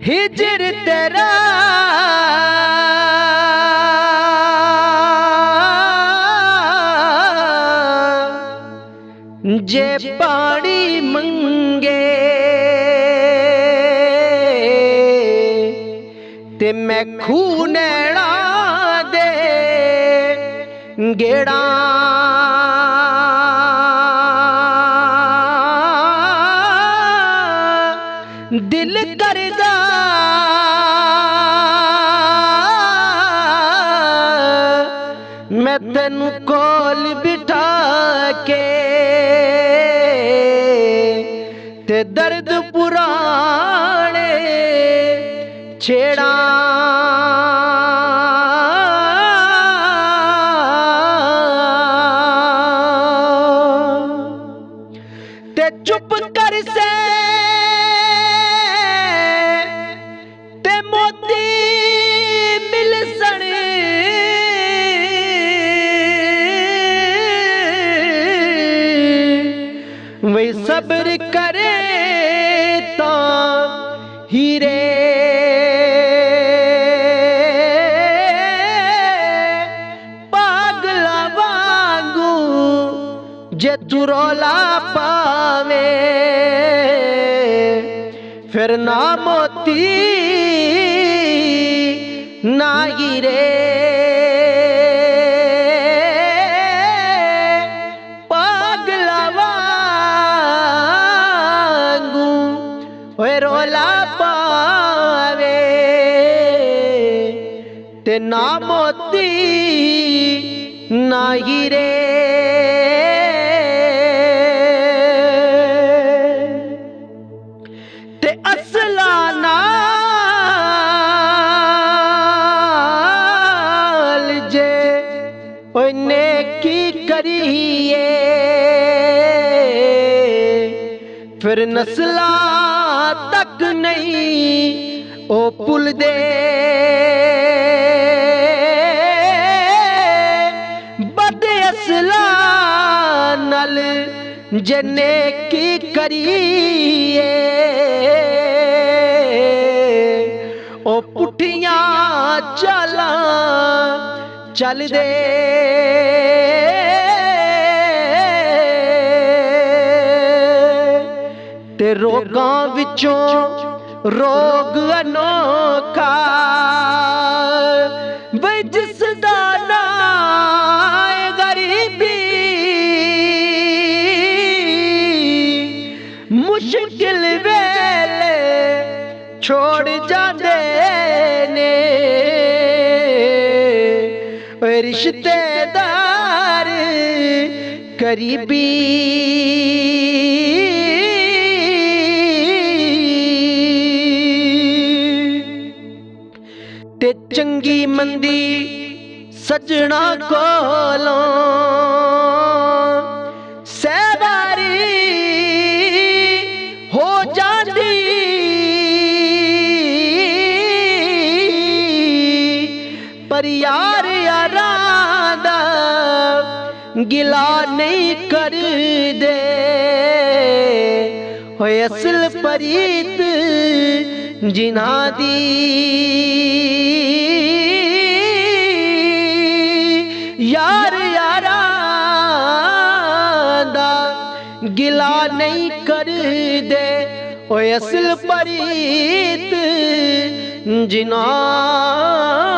हिजर तेरा जे पानी मंगे ते मैं खूह नैना दे गेड़ा दिल करदा मैं तेनू कोल बिठा के ते दर्द पुराने छेड़ा ते चुप कर से ते मोती मिल सने वही सब्र करे तो हीरे पागला वांगू जे तू रौला पावे फिर ना मोती ना हीरे रोला पावे ते ना मोती ना हीरे ते असला नाल जे ओने की करिए फिर नस्ला तक नहीं ओ पुल दे बद असला नल जने की करिए ओ पुठियां चला चल दे ते रोगां विचों रोग अनोखा वे जिसदा नाम गरीबी मुश्किल वेले छोड़ जांदे ने रिश्तेदार करीबी ते चंगी मंदी सजना कोलों सहवारी हो जाती पर यार यारां दा गिला नहीं कर दे होए असल परीत जिन्हां दी यार यारा दा गिला नहीं कर दे ओए असल परीत जिन्हां